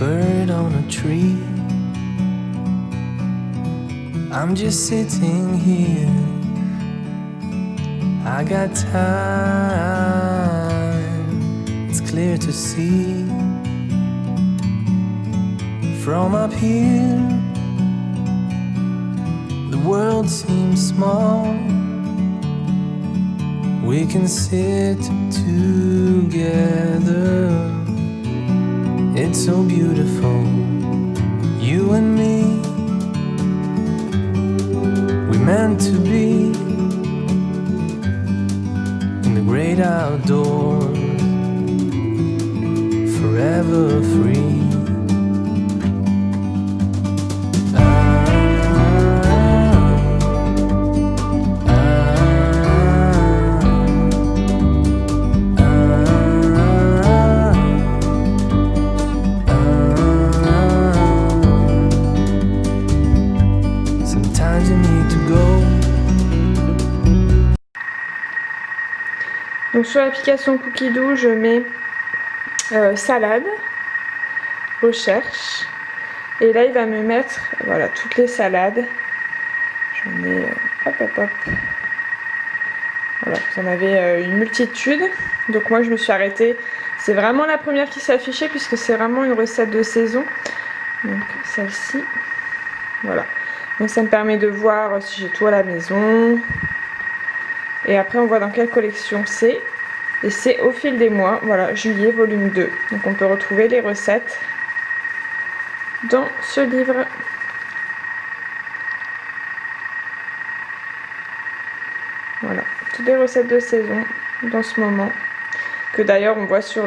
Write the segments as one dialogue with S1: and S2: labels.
S1: bird on a tree. I'm just sitting here. I got time, it's clear to see. From up here, the world seems small. We can sit together. It's so beautiful, you and me. We're meant to be in the great outdoors, forever free.
S2: Donc sur l'application Cookido, je mets salade, recherche, et là il va me mettre voilà toutes les salades. J'en ai hop. Voilà, vous en avez une multitude. Donc moi je me suis arrêtée. C'est vraiment la première qui s'affichait puisque c'est vraiment une recette de saison. Donc celle-ci, voilà. Donc ça me permet de voir si j'ai tout à la maison. Et après on voit dans quelle collection c'est. Et c'est au fil des mois, voilà, juillet volume 2. Donc on peut retrouver les recettes dans ce livre. Voilà, toutes les recettes de saison dans ce moment. Que d'ailleurs on voit sur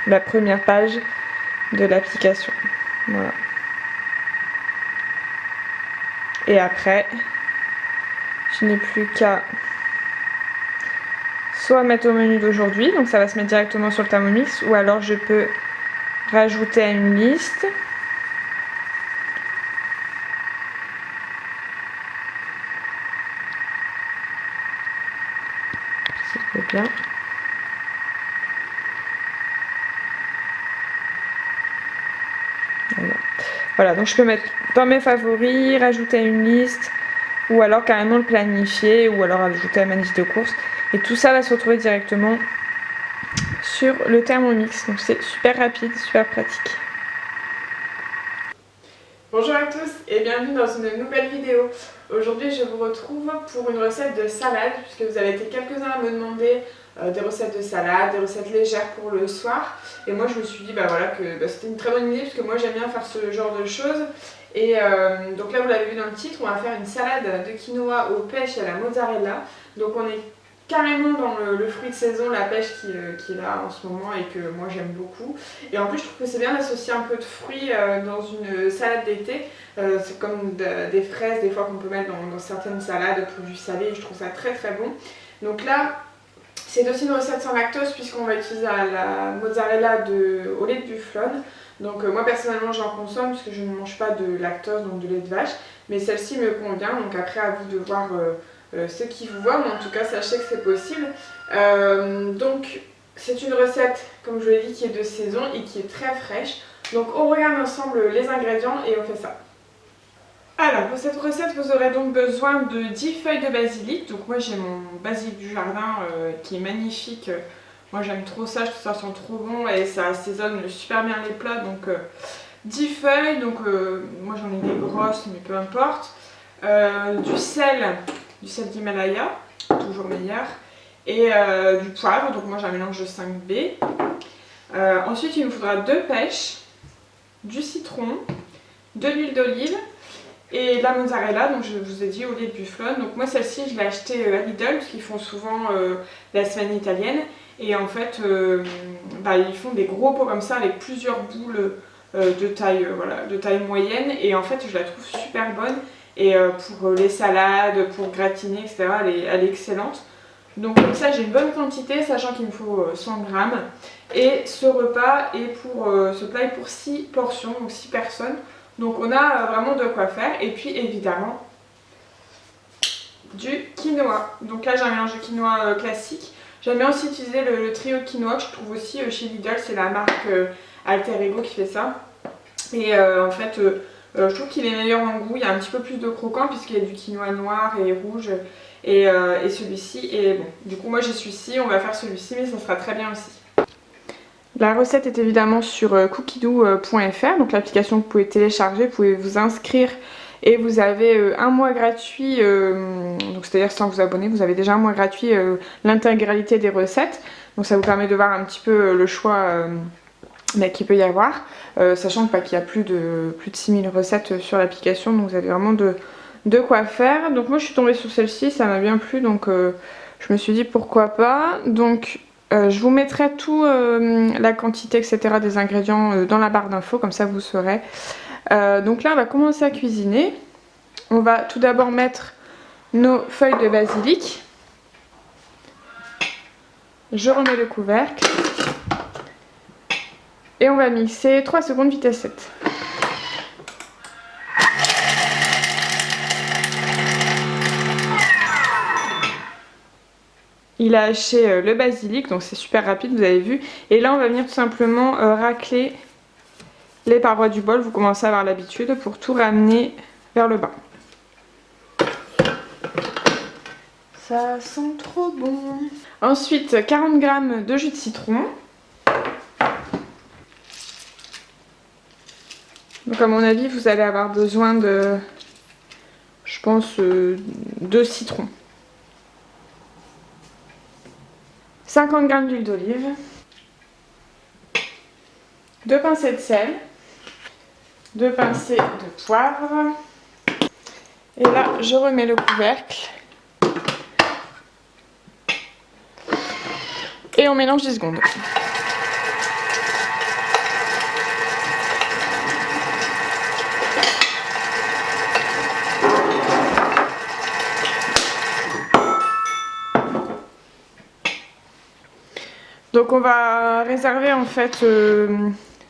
S2: la première page de l'application. Voilà. Et après, je n'ai plus qu'à soit mettre au menu d'aujourd'hui, donc ça va se mettre directement sur le Thermomix, ou alors je peux rajouter à une liste. Si je peux bien. Voilà, donc je peux mettre dans mes favoris, rajouter à une liste, ou alors carrément le planifier, ou alors ajouter à ma liste de courses. Et tout ça va se retrouver directement sur le Thermomix. Donc c'est super rapide, super pratique. Bonjour à tous et bienvenue dans une nouvelle vidéo. Aujourd'hui je vous retrouve pour une recette de salade, puisque vous avez été quelques-uns à me demander des recettes de salade, des recettes légères pour le soir. Et moi je me suis dit voilà, que c'était une très bonne idée, puisque moi j'aime bien faire ce genre de choses. Et donc là vous l'avez vu dans le titre, on va faire une salade de quinoa aux pêches et à la mozzarella. Donc on est carrément dans le fruit de saison, la pêche qui est là en ce moment et que moi j'aime beaucoup. Et en plus je trouve que c'est bien d'associer un peu de fruits dans une salade d'été. C'est comme des fraises des fois qu'on peut mettre dans certaines salades pour du salé, je trouve ça très très bon. Donc là c'est aussi une recette sans lactose puisqu'on va utiliser la mozzarella au lait de bufflone. Donc moi personnellement j'en consomme puisque je ne mange pas de lactose, donc de lait de vache. Mais celle-ci me convient, donc après à vous de voir ce qui vous voit, mais en tout cas sachez que c'est possible. Donc c'est une recette, comme je vous l'ai dit, qui est de saison et qui est très fraîche. Donc on regarde ensemble les ingrédients et on fait ça. Alors pour cette recette vous aurez donc besoin de 10 feuilles de basilic. Donc moi j'ai mon basilic du jardin qui est magnifique. Moi j'aime trop ça, je trouve ça sent trop bon et ça assaisonne super bien les plats. Donc 10 feuilles, donc moi j'en ai des grosses mais peu importe. Du sel d'Himalaya, toujours meilleur, et du poivre, donc moi j'ai un mélange de 5B. Ensuite il nous faudra 2 pêches, du citron, de l'huile d'olive et de la mozzarella, donc je vous ai dit au lait de bufflone. Donc moi celle-ci je l'ai achetée à Lidl parce qu'ils font souvent la semaine italienne et en fait ils font des gros pots comme ça avec plusieurs boules de taille moyenne et en fait je la trouve super bonne. Et pour les salades, pour gratiner, etc., elle est excellente. Donc comme ça j'ai une bonne quantité, sachant qu'il me faut 100 grammes. Et ce repas est ce plat est pour 6 portions, donc 6 personnes. Donc on a vraiment de quoi faire. Et puis évidemment du quinoa. Donc là j'ai un mélange de quinoa classique. J'aime bien aussi utiliser le trio de quinoa que je trouve aussi chez Lidl, c'est la marque Alter Ego qui fait ça. Et en fait, je trouve qu'il est meilleur en goût. Il y a un petit peu plus de croquant puisqu'il y a du quinoa noir et rouge et celui-ci. Et bon, du coup moi j'ai celui-ci, on va faire celui-ci mais ça sera très bien aussi. La recette est évidemment sur cookidoo.fr, donc l'application que vous pouvez télécharger, vous pouvez vous inscrire et vous avez un mois gratuit, donc c'est-à-dire sans vous abonner, vous avez déjà un mois gratuit l'intégralité des recettes. Donc ça vous permet de voir un petit peu le choix qu'il peut y avoir, sachant qu'il y a plus de 6000 recettes sur l'application, donc vous avez vraiment de quoi faire. Donc moi je suis tombée sur celle-ci, ça m'a bien plu, donc je me suis dit pourquoi pas. Donc je vous mettrai tout la quantité etc des ingrédients dans la barre d'infos, comme ça vous saurez. Donc là on va commencer à cuisiner. On va tout d'abord mettre nos feuilles de basilic. Je remets le couvercle. Et on va mixer 3 secondes vitesse 7. Il a haché le basilic, donc c'est super rapide, vous avez vu. Et là, on va venir tout simplement racler les parois du bol. Vous commencez à avoir l'habitude pour tout ramener vers le bas. Ça sent trop bon. Ensuite, 40 g de jus de citron. Donc à mon avis, vous allez avoir besoin de, je pense, 2 citrons. 50 g d'huile d'olive, 2 pincées de sel, 2 pincées de poivre. Et là, je remets le couvercle. Et on mélange 10 secondes. Donc on va réserver en fait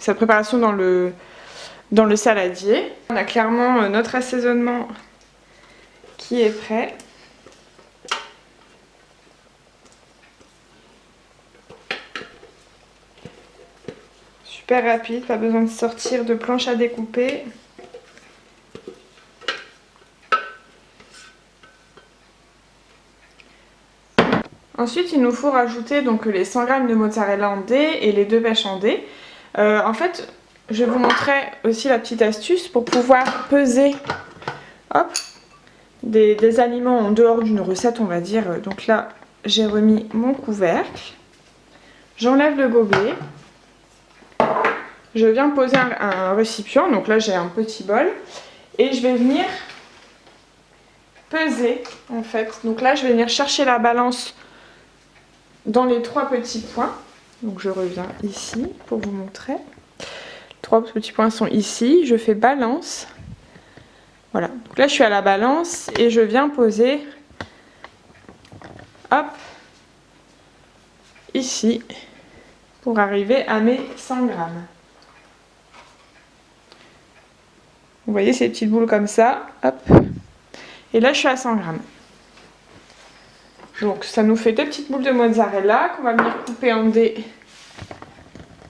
S2: cette préparation dans le saladier. On a clairement notre assaisonnement qui est prêt. Super rapide, pas besoin de sortir de planche à découper. Ensuite, il nous faut rajouter donc les 100 g de mozzarella en dés et les 2 pêches en dés. En fait, je vais vous montrer aussi la petite astuce pour pouvoir peser des aliments en dehors d'une recette, on va dire. Donc là, j'ai remis mon couvercle. J'enlève le gobelet. Je viens poser un récipient. Donc là, j'ai un petit bol. Et je vais venir peser, en fait. Donc là, je vais venir chercher la balance dans les 3 petits points. Donc je reviens ici pour vous montrer. Les 3 petits points sont ici. Je fais balance. Voilà. Donc là je suis à la balance et je viens poser hop ici pour arriver à mes 100 g. Vous voyez ces petites boules comme ça. Hop. Et là je suis à 100 g. Donc ça nous fait 2 petites boules de mozzarella qu'on va venir couper en dés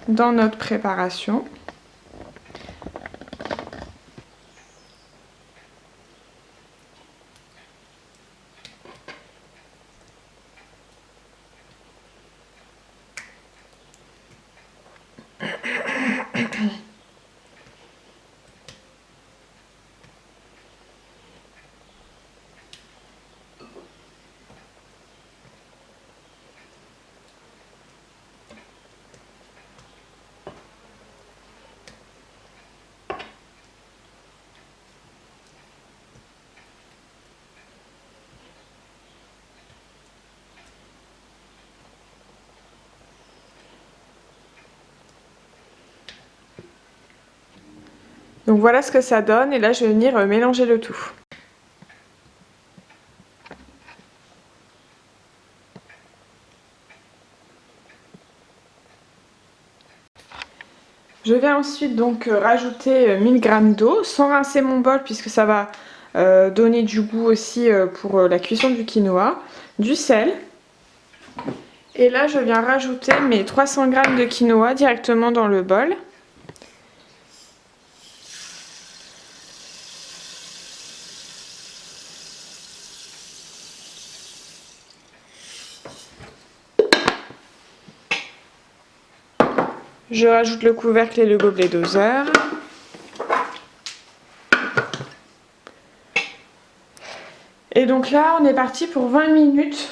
S2: dans notre préparation. Donc voilà ce que ça donne et là je vais venir mélanger le tout. Je vais ensuite donc rajouter 1000 g d'eau sans rincer mon bol puisque ça va donner du goût aussi pour la cuisson du quinoa, du sel. Et là je viens rajouter mes 300 g de quinoa directement dans le bol. Je rajoute le couvercle et le gobelet doseur. Et donc là, on est parti pour 20 minutes,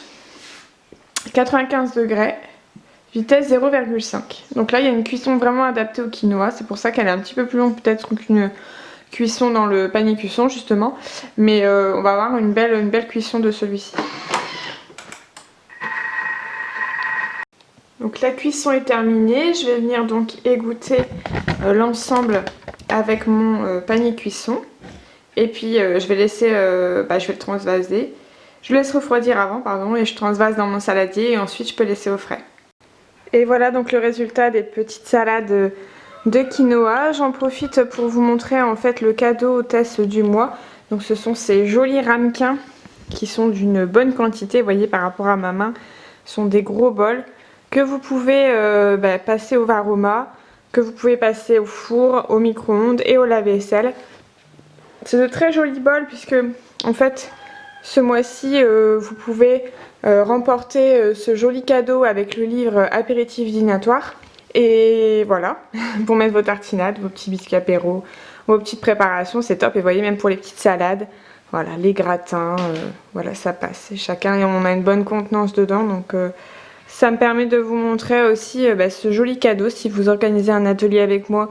S2: 95 degrés, vitesse 0,5. Donc là, il y a une cuisson vraiment adaptée au quinoa. C'est pour ça qu'elle est un petit peu plus longue peut-être qu'une cuisson dans le panier cuisson justement. Mais on va avoir une belle cuisson de celui-ci. Donc la cuisson est terminée, je vais venir donc égoutter l'ensemble avec mon panier cuisson. Et puis je vais laisser, je vais le transvaser. Je le laisse refroidir avant, pardon, et je transvase dans mon saladier et ensuite je peux laisser au frais. Et voilà donc le résultat des petites salades de quinoa. J'en profite pour vous montrer en fait le cadeau hôtesse du mois. Donc ce sont ces jolis ramequins qui sont d'une bonne quantité, vous voyez par rapport à ma main, ce sont des gros bols que vous pouvez passer au Varoma, que vous pouvez passer au four, au micro-ondes et au lave-vaisselle. C'est de très jolis bols puisque en fait ce mois-ci vous pouvez remporter ce joli cadeau avec le livre Apéritif dînatoire. Et voilà, pour mettre vos tartinades, vos petits biscuits apéro, vos petites préparations, c'est top. Et vous voyez, même pour les petites salades, voilà, les gratins, voilà, ça passe. Et chacun, on a une bonne contenance dedans, donc ça me permet de vous montrer aussi ce joli cadeau si vous organisez un atelier avec moi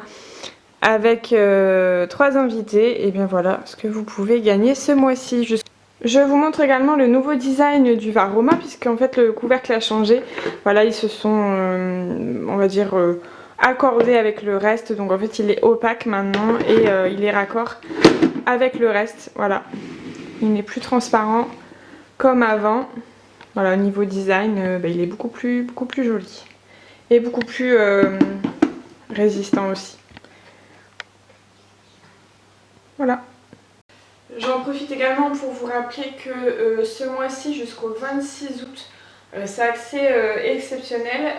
S2: avec 3 invités. Et bien voilà ce que vous pouvez gagner ce mois-ci. Je vous montre également le nouveau design du Varoma puisqu'en fait le couvercle a changé. Voilà, ils se sont, on va dire, accordés avec le reste. Donc en fait il est opaque maintenant et il est raccord avec le reste. Voilà, il n'est plus transparent comme avant. Voilà, au niveau design, il est beaucoup plus joli et beaucoup plus résistant aussi. Voilà. J'en profite également pour vous rappeler que ce mois-ci jusqu'au 26 août, c'est accès exceptionnel.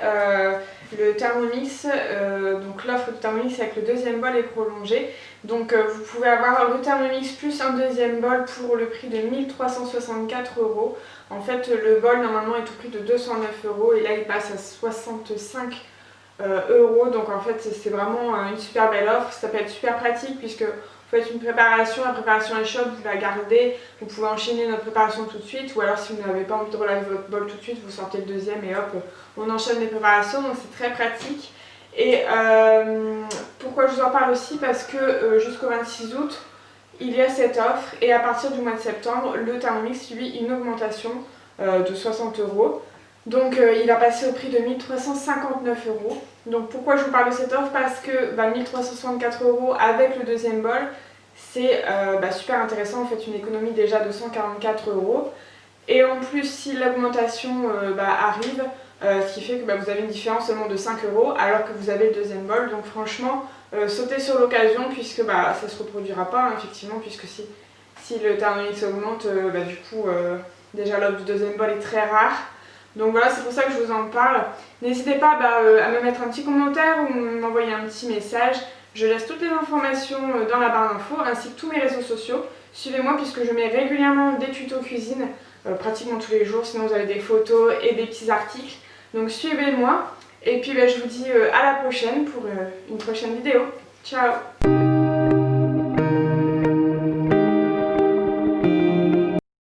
S2: Le Thermomix, donc l'offre du Thermomix avec le deuxième bol est prolongée. Donc vous pouvez avoir le Thermomix plus un deuxième bol pour le prix de 1364 €. En fait, le bol normalement est au prix de 209 € et là il passe à 65 €. Donc en fait, c'est vraiment une super belle offre. Ça peut être super pratique puisque vous faites une préparation, la préparation est chaude, vous la gardez, vous pouvez enchaîner notre préparation tout de suite, ou alors si vous n'avez pas envie de relaver votre bol tout de suite, vous sortez le deuxième et hop, on enchaîne les préparations, donc c'est très pratique. Et pourquoi je vous en parle aussi, parce que jusqu'au 26 août, il y a cette offre, et à partir du mois de septembre, le Thermomix subit une augmentation de 60 €. Donc il va passer au prix de 1359 €. Donc pourquoi je vous parle de cette offre? Parce que 1364 € avec le deuxième bol, c'est super intéressant. En fait, une économie déjà de 144 €. Et en plus, si l'augmentation arrive, ce qui fait que vous avez une différence seulement de 5 € alors que vous avez le deuxième bol. Donc franchement, sautez sur l'occasion puisque ça ne se reproduira pas, hein, effectivement, puisque si le Thermomix augmente, du coup, déjà l'offre du deuxième bol est très rare. Donc voilà, c'est pour ça que je vous en parle. N'hésitez pas à me mettre un petit commentaire ou m'envoyer un petit message. Je laisse toutes les informations dans la barre d'infos ainsi que tous mes réseaux sociaux. Suivez-moi puisque je mets régulièrement des tutos cuisine, pratiquement tous les jours. Sinon vous avez des photos et des petits articles. Donc suivez-moi. Et puis je vous dis à la prochaine pour une prochaine vidéo. Ciao!